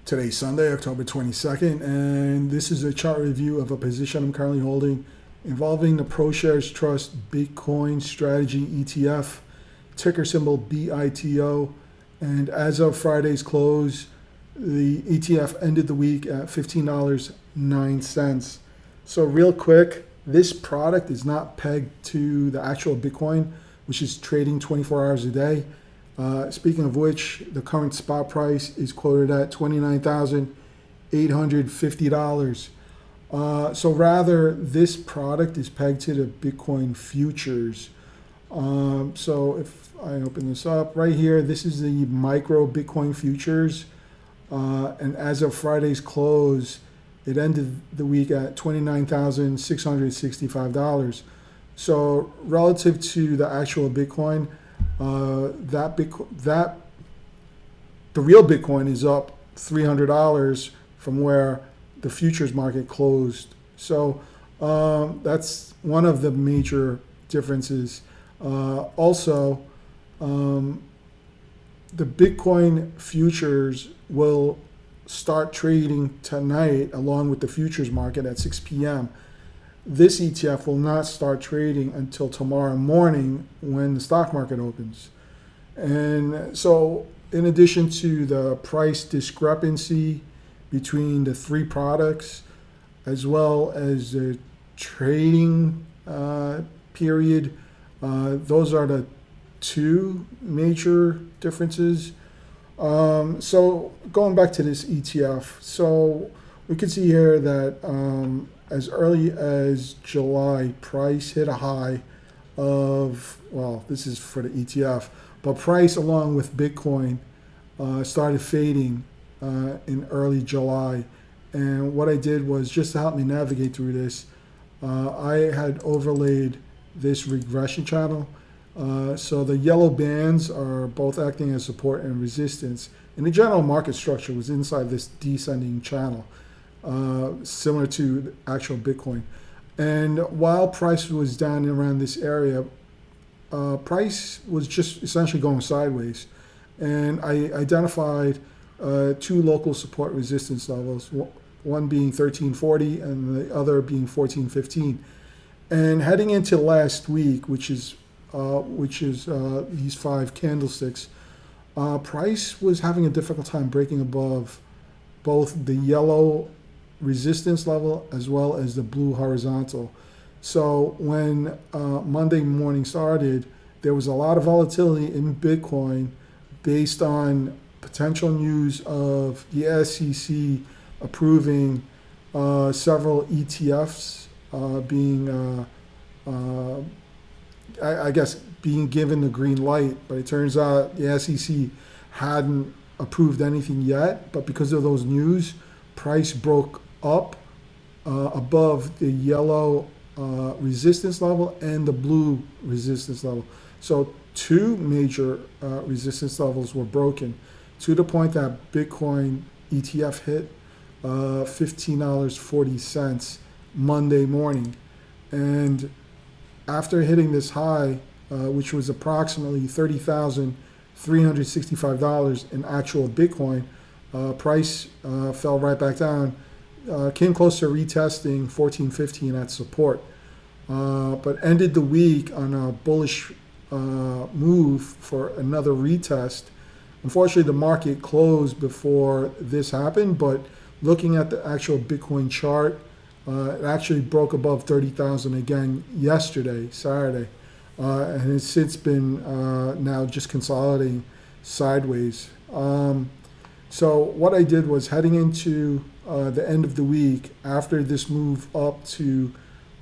Today's Sunday, October 22nd, and this is a chart review of a position I'm currently holding involving the ProShares Trust Bitcoin Strategy ETF, ticker symbol BITO. And as of Friday's close, the ETF ended the week at $15.09. So real quick, this product is not pegged to the actual Bitcoin, which is trading 24 hours a day. Speaking of which, the current spot price is quoted at $29,850. So rather, this product is pegged to the Bitcoin futures. So if I open this up right here, this is the micro Bitcoin futures. And as of Friday's close, it ended the week at $29,665. So relative to the actual Bitcoin, the real Bitcoin is up $300 from where the futures market closed. So that's one of the major differences. Also, the Bitcoin futures will start trading tonight along with the futures market at 6 p.m. This ETF will not start trading until tomorrow morning when the stock market opens. And so in addition to the price discrepancy between the three products, as well as the trading period, those are the two major differences. So going back to this ETF, so we can see here that as early as July, price hit a high of, well, this is for the ETF, but price along with Bitcoin started fading in early July. And what I did was, just to help me navigate through this, I had overlaid this regression channel. So the yellow bands are both acting as support and resistance. And the general market structure was inside this descending channel, similar to the actual Bitcoin. And while price was down around this area, price was just essentially going sideways. And I identified two local support resistance levels, one being 1340 and the other being 1415. And heading into last week, which is these five candlesticks, price was having a difficult time breaking above both the yellow resistance level as well as the blue horizontal. So when Monday morning started, there was a lot of volatility in Bitcoin based on potential news of the SEC approving several ETFs being I guess being given the green light, but it turns out the SEC hadn't approved anything yet. But because of those news, price broke up above the yellow resistance level and the blue resistance level. So two major resistance levels were broken, to the point that Bitcoin ETF hit $15.40 Monday morning. And after hitting this high, which was approximately $30,365 in actual Bitcoin, price fell right back down, came close to retesting 1415 at support, but ended the week on a bullish move for another retest. Unfortunately, the market closed before this happened, but looking at the actual Bitcoin chart, it actually broke above 30,000 again yesterday, Saturday, and it's since been now just consolidating sideways. So what I did was, heading into the end of the week, after this move up to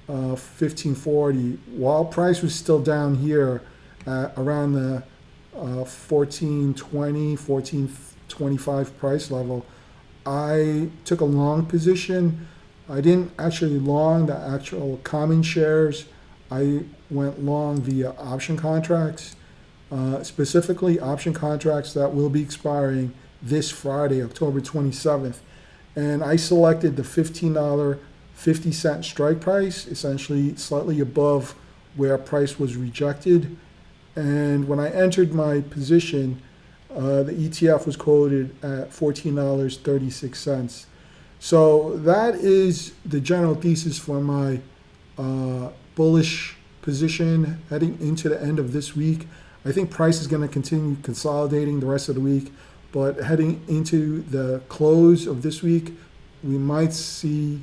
1540, while price was still down here at around the 1420, 1425 price level, I took a long position. I didn't actually long the actual common shares. I went long via option contracts, specifically option contracts that will be expiring this Friday, October 27th. And I selected the $15.50 strike price, essentially slightly above where price was rejected. And when I entered my position, The ETF was quoted at $14.36. So that is the general thesis for my bullish position heading into the end of this week. I think price is going to continue consolidating the rest of the week, but heading into the close of this week, we might see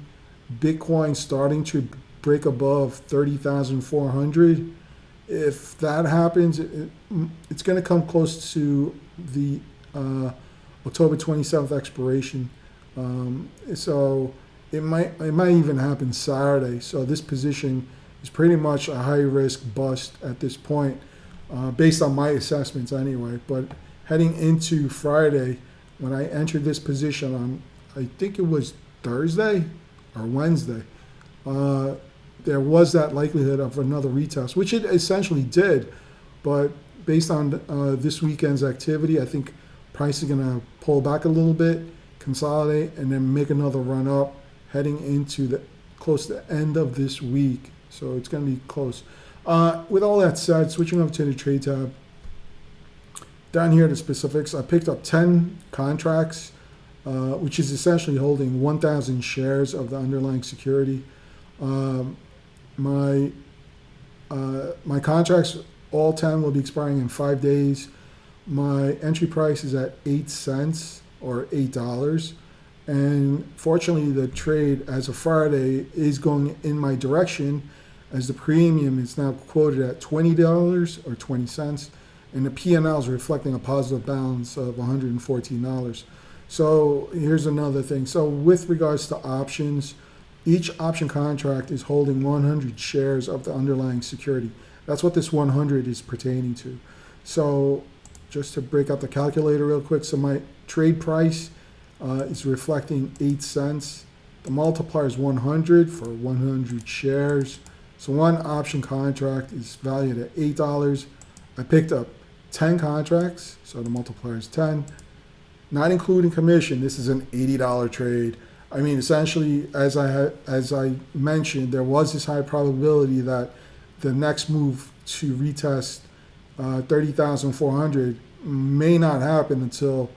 Bitcoin starting to break above 30,400. If that happens, it's going to come close to the October 27th expiration. So it might even happen Saturday. So this position is pretty much a high risk bust at this point, based on my assessments anyway. But heading into Friday, when I entered this position on, I think it was Thursday or Wednesday, there was that likelihood of another retest, which it essentially did. But based on this weekend's activity, I think price is going to pull back a little bit, consolidate, and then make another run up heading into the close to the end of this week. So it's going to be close. With all that said, switching over to the trade tab, down here the specifics, I picked up 10 contracts, which is essentially holding 1,000 shares of the underlying security. My contracts, all 10, will be expiring in 5 days. My entry price is at 8 cents or $8. And fortunately, the trade as of Friday is going in my direction, as the premium is now quoted at $20 or 20 cents, and the P&L is reflecting a positive balance of $114. So here's another thing. So with regards to options, each option contract is holding 100 shares of the underlying security. That's what this 100 is pertaining to. So just to break out the calculator real quick, so my trade price is reflecting 8 cents. The multiplier is 100 for 100 shares. So one option contract is valued at $8. I picked up 10 contracts, so the multiplier is 10. Not including commission, this is an $80 trade. I mean, essentially, as I mentioned, there was this high probability that the next move to retest 30,400 may not happen until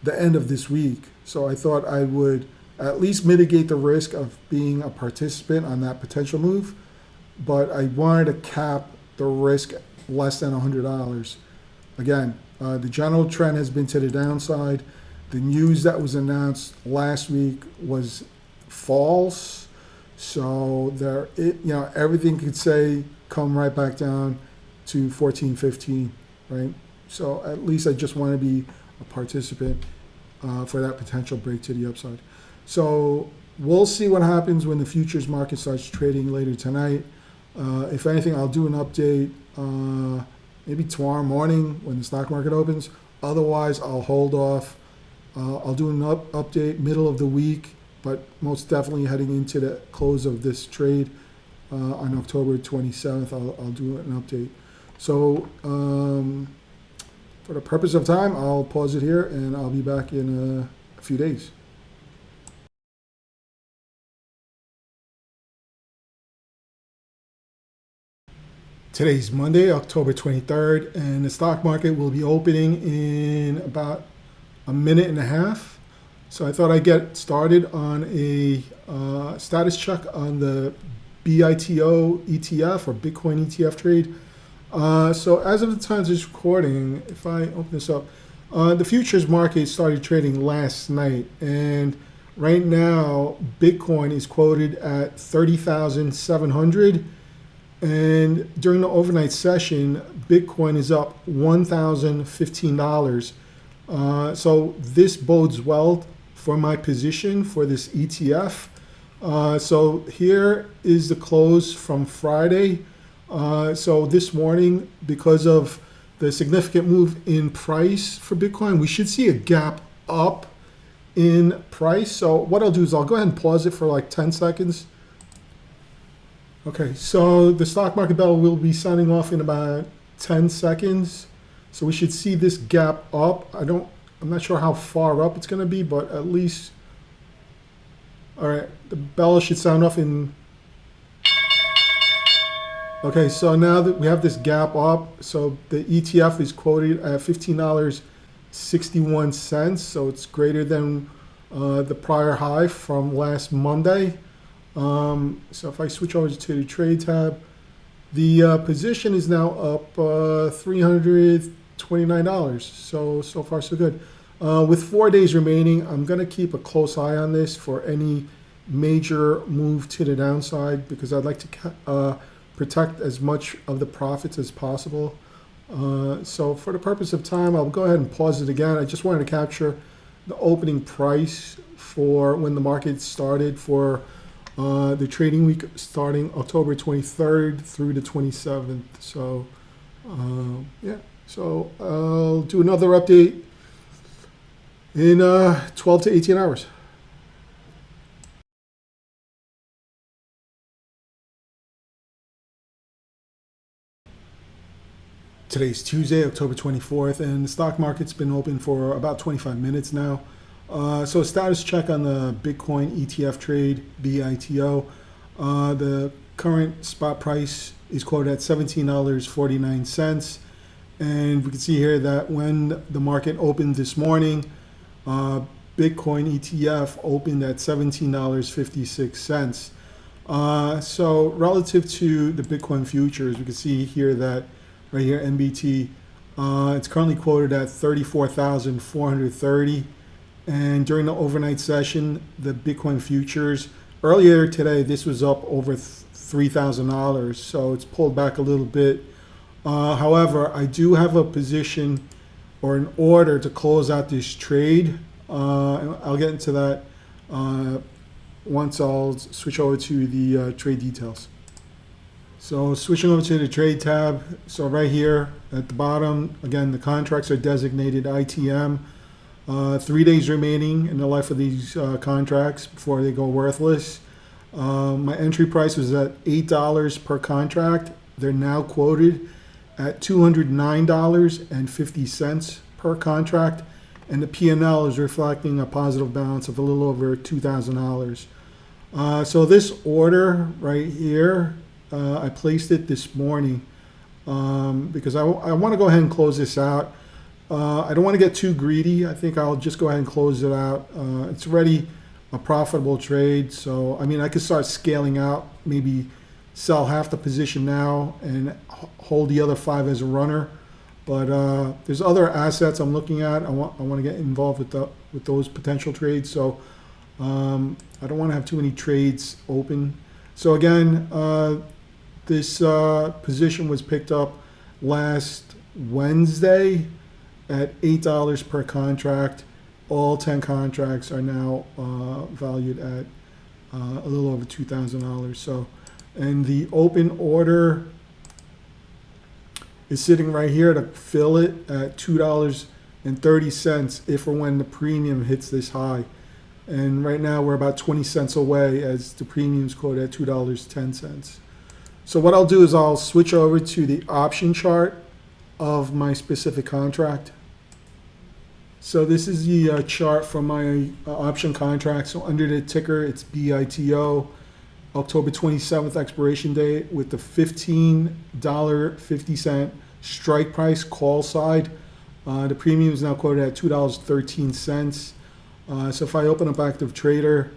the end of this week. So I thought I would at least mitigate the risk of being a participant on that potential move, but I wanted to cap the risk less than $100. Again, the general trend has been to the downside. The news that was announced last week was false, so everything could say come right back down to 14.15, right? So at least I just want to be a participant for that potential break to the upside. So we'll see what happens when the futures market starts trading later tonight. If anything, I'll do an update maybe tomorrow morning when the stock market opens. Otherwise, I'll hold off. I'll do an update middle of the week, but most definitely heading into the close of this trade on October 27th, I'll do an update. So for the purpose of time, I'll pause it here, and I'll be back in a few days. Today's Monday, October 23rd, and the stock market will be opening in about a minute and a half. So I thought I'd get started on a status check on the BITO ETF or Bitcoin ETF trade. So as of the time of this recording, if I open this up, the futures market started trading last night, and right now Bitcoin is quoted at 30,700. And during the overnight session, Bitcoin is up $1,015. So this bodes well for my position for this ETF. So here is the close from Friday. So this morning, because of the significant move in price for Bitcoin, we should see a gap up in price. So what I'll do is I'll go ahead and pause it for like 10 seconds. Okay, so the stock market bell will be signing off in about 10 seconds. So we should see this gap up. I'm not sure how far up it's going to be, but at least, all right, the bell should sound off in. Okay, so now that we have this gap up, so the ETF is quoted at $15.50. 61 cents, so it's greater than the prior high from last Monday. So if I switch over to the trade tab, the position is now up $329. So far so good. With 4 days remaining, I'm going to keep a close eye on this for any major move to the downside, because I'd like to protect as much of the profits as possible. So for the purpose of time, I'll go ahead and pause it again. I just wanted to capture the opening price for when the market started for the trading week starting October 23rd through the 27th. So yeah, so I'll do another update in 12 to 18 hours. Today's Tuesday, October 24th, and the stock market's been open for about 25 minutes now. So status check on the Bitcoin ETF trade, BITO. The current spot price is quoted at $17.49. And we can see here that when the market opened this morning, Bitcoin ETF opened at $17.56. So relative to the Bitcoin futures, we can see here that right here, NBT, it's currently quoted at 34,430. And during the overnight session, the Bitcoin futures, earlier today, this was up over $3,000. So it's pulled back a little bit. However, I do have a position or an order to close out this trade. And I'll get into that once I'll switch over to the trade details. So switching over to the trade tab. So right here at the bottom, again, the contracts are designated ITM. 3 days remaining in the life of these contracts before they go worthless. My entry price was at $8 per contract. They're now quoted at $209.50 per contract, and the P&L is reflecting a positive balance of a little over $2,000. So this order right here, I placed it this morning because I want to go ahead and close this out. I don't want to get too greedy. I think I'll just go ahead and close it out. It's already a profitable trade, so I mean I could start scaling out, maybe sell half the position now and hold the other 5 as a runner. But there's other assets I'm looking at. I want to get involved with those potential trades. So I don't want to have too many trades open. So again, this position was picked up last Wednesday at $8 per contract. All 10 contracts are now valued at a little over $2,000. So, and the open order is sitting right here to fill it at $2.30 if or when the premium hits this high. And right now we're about 20 cents away as the premium's quoted at $2.10. So what I'll do is I'll switch over to the option chart of my specific contract. So this is the chart for my option contract. So under the ticker, it's BITO, October 27th expiration date with the $15.50 strike price call side. The premium is now quoted at $2.13. So if I open up active trader,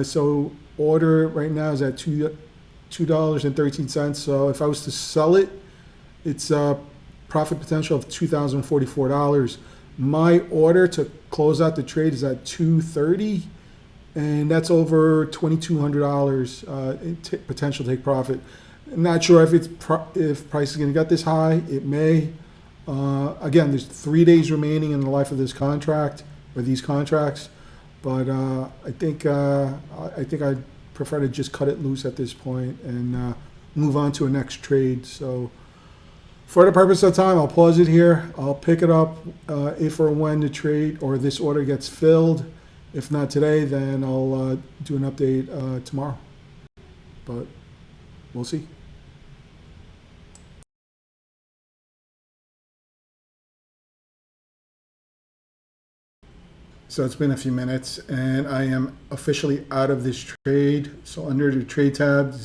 so order right now is at $2.13. So if I was to sell it, it's a profit potential of $2,044. My order to close out the trade is at $2.30, and that's over $2,200 potential take profit. I'm not sure if if price is going to get this high. It may. Again, there's 3 days remaining in the life of this contract or these contracts, but I think I'd prefer to just cut it loose at this point and move on to a next trade. So for the purpose of time, I'll pause it here. I'll pick it up if or when the trade or this order gets filled. If not today, then I'll do an update tomorrow. But we'll see. So it's been a few minutes, and I am officially out of this trade. So under the trade tab,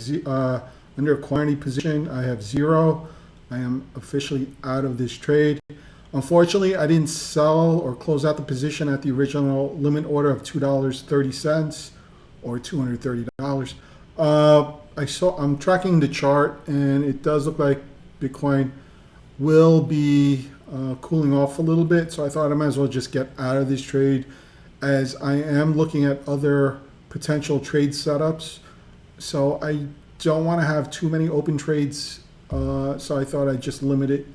under quantity position, I have 0. I am officially out of this trade. Unfortunately, I didn't sell or close out the position at the original limit order of $2.30 or $230. I'm tracking the chart, and it does look like Bitcoin will be cooling off a little bit. So I thought I might as well just get out of this trade, as I am looking at other potential trade setups. So I don't want to have too many open trades. So I thought I'd just limit it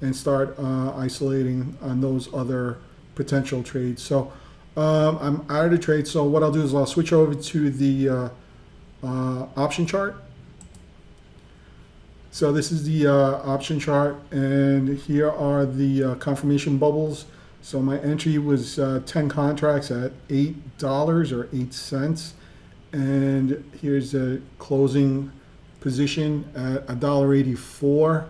and start isolating on those other potential trades. So I'm out of the trade. So what I'll do is I'll switch over to the option chart. So this is the option chart, and here are the confirmation bubbles. So my entry was 10 contracts at $8 or 8 cents. And here's the closing position at $1.84.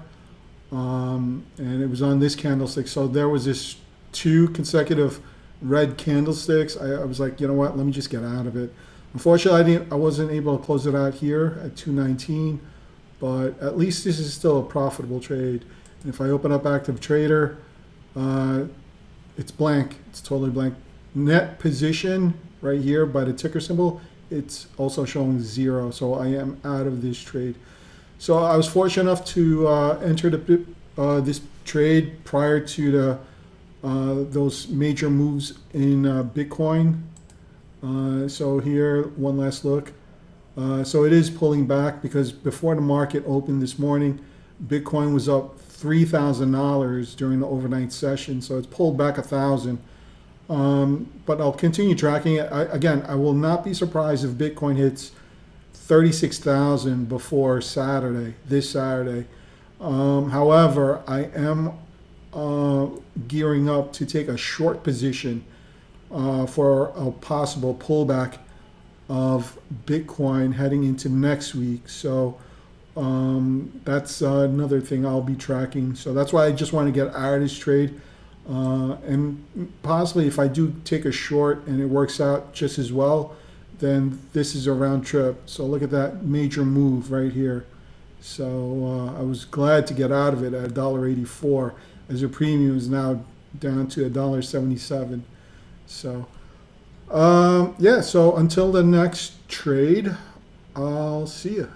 And it was on this candlestick. So there was this 2 consecutive red candlesticks. I was like, you know what, let me just get out of it. Unfortunately, I wasn't able to close it out here at 219, but at least this is still a profitable trade. And if I open up Active Trader, it's blank. It's totally blank. Net position right here by the ticker symbol, it's also showing 0. So I am out of this trade. So I was fortunate enough to enter this trade prior to the those major moves in Bitcoin. So here, one last look. So it is pulling back, because before the market opened this morning, Bitcoin was up $3,000 during the overnight session. So it's pulled back 1,000. But I'll continue tracking it. Again, I will not be surprised if Bitcoin hits 36,000 before Saturday, this Saturday. However, I am gearing up to take a short position for a possible pullback of Bitcoin heading into next week. So that's another thing I'll be tracking. So that's why I just want to get out of this trade. And possibly if I do take a short and it works out just as well, then this is a round trip. So look at that major move right here. So I was glad to get out of it at $1.84, as the premium is now down to $1.77. So yeah, so until the next trade, I'll see you.